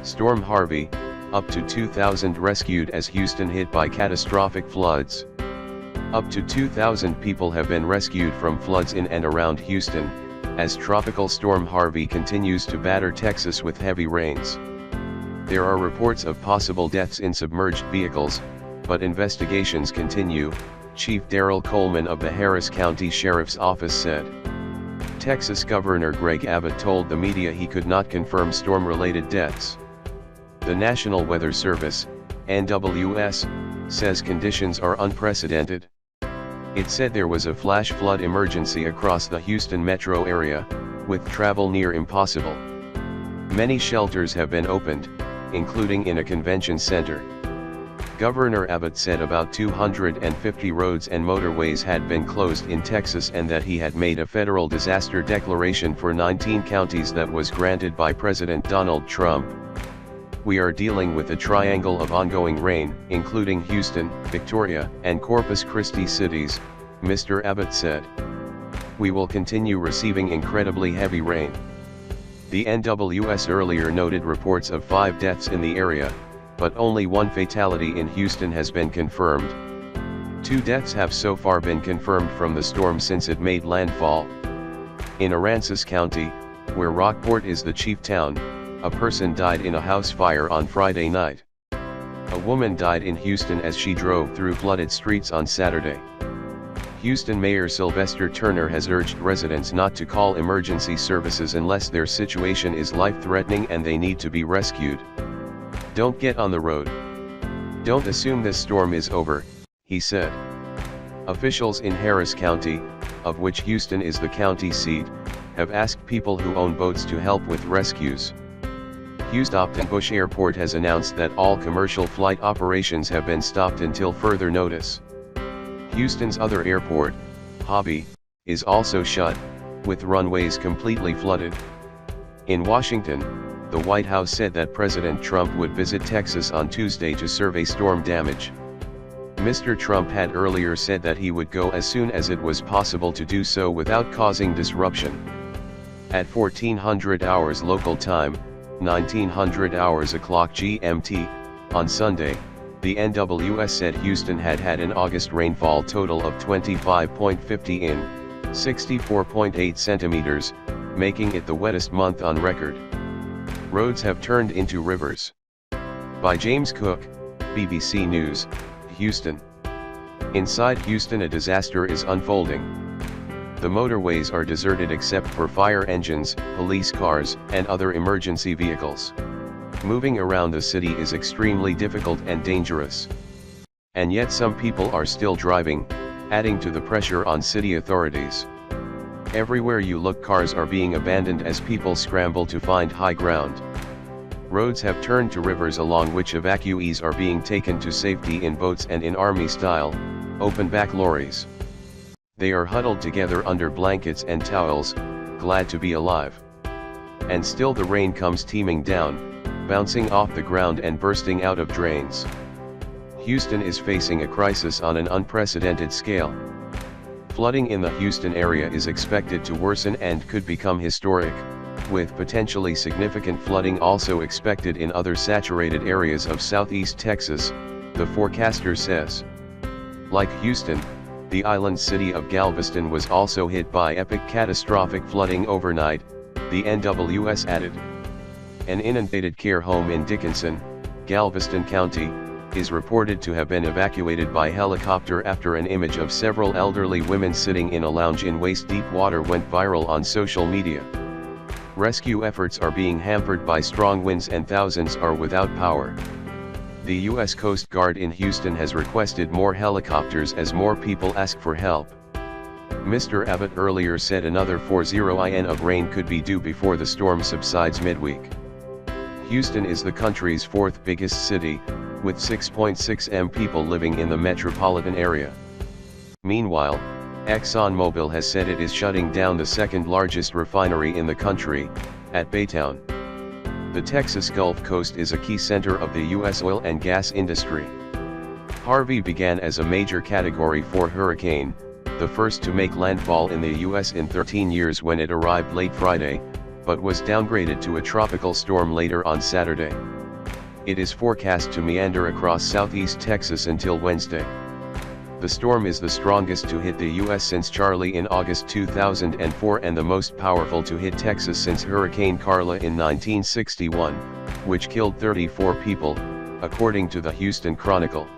Storm Harvey, up to 2,000 rescued as Houston hit by catastrophic floods. Up to 2,000 people have been rescued from floods in and around Houston, as Tropical Storm Harvey continues to batter Texas with heavy rains. There are reports of possible deaths in submerged vehicles, but investigations continue, Chief Darrell Coleman of the Harris County Sheriff's Office said. Texas Governor Greg Abbott told the media he could not confirm storm-related deaths. The National Weather Service, NWS, says conditions are unprecedented. It said there was a flash flood emergency across the Houston metro area, with travel near impossible. Many shelters have been opened, including in a convention center. Governor Abbott said about 250 roads and motorways had been closed in Texas and that he had made a federal disaster declaration for 19 counties that was granted by President Donald Trump. We are dealing with a triangle of ongoing rain, including Houston, Victoria, and Corpus Christi cities, Mr. Abbott said. We will continue receiving incredibly heavy rain. The NWS earlier noted reports of 5 deaths in the area, but only 1 fatality in Houston has been confirmed. 2 deaths have so far been confirmed from the storm since it made landfall. In Aransas County, where Rockport is the chief town, a person died in a house fire on Friday night. A woman died in Houston as she drove through flooded streets on Saturday. Houston Mayor Sylvester Turner has urged residents not to call emergency services unless their situation is life-threatening and they need to be rescued. Don't get on the road. Don't assume this storm is over, he said. Officials in Harris County, of which Houston is the county seat, have asked people who own boats to help with rescues. Houston Bush Airport has announced that all commercial flight operations have been stopped until further notice. Houston's other airport, Harvey, is also shut, with runways completely flooded. In Washington, the White House said that President Trump would visit Texas on Tuesday to survey storm damage. Mr. Trump had earlier said that he would go as soon as it was possible to do so without causing disruption. At 1400 hours local time, 1900 hours o'clock GMT, on Sunday, the NWS said Houston had an August rainfall total of 25.50 in, 64.8 centimeters, making it the wettest month on record. Roads have turned into rivers. By James Cook, BBC News, Houston. Inside Houston, a disaster is unfolding. The motorways are deserted except for fire engines, police cars, and other emergency vehicles. Moving around the city is extremely difficult and dangerous. And yet some people are still driving, adding to the pressure on city authorities. Everywhere you look, cars are being abandoned as people scramble to find high ground. Roads have turned to rivers along which evacuees are being taken to safety in boats and in army-style, open-back lorries. They are huddled together under blankets and towels, glad to be alive. And still the rain comes teeming down, bouncing off the ground and bursting out of drains. Houston is facing a crisis on an unprecedented scale. Flooding in the Houston area is expected to worsen and could become historic, with potentially significant flooding also expected in other saturated areas of southeast Texas, the forecaster says. Like Houston, the island city of Galveston was also hit by epic catastrophic flooding overnight, the NWS added. An inundated care home in Dickinson, Galveston County, is reported to have been evacuated by helicopter after an image of several elderly women sitting in a lounge in waist-deep water went viral on social media. Rescue efforts are being hampered by strong winds and thousands are without power. The U.S. Coast Guard in Houston has requested more helicopters as more people ask for help. Mr. Abbott earlier said another 40 in of rain could be due before the storm subsides midweek. Houston is the country's 4th biggest city, with 6.6 million people living in the metropolitan area. Meanwhile, ExxonMobil has said it is shutting down the 2nd largest refinery in the country, at Baytown. The Texas Gulf Coast is a key center of the U.S. oil and gas industry. Harvey began as a major Category 4 hurricane, the first to make landfall in the U.S. in 13 years when it arrived late Friday, but was downgraded to a tropical storm later on Saturday. It is forecast to meander across southeast Texas until Wednesday. The storm is the strongest to hit the U.S. since Charley in August 2004 and the most powerful to hit Texas since Hurricane Carla in 1961, which killed 34 people, according to the Houston Chronicle.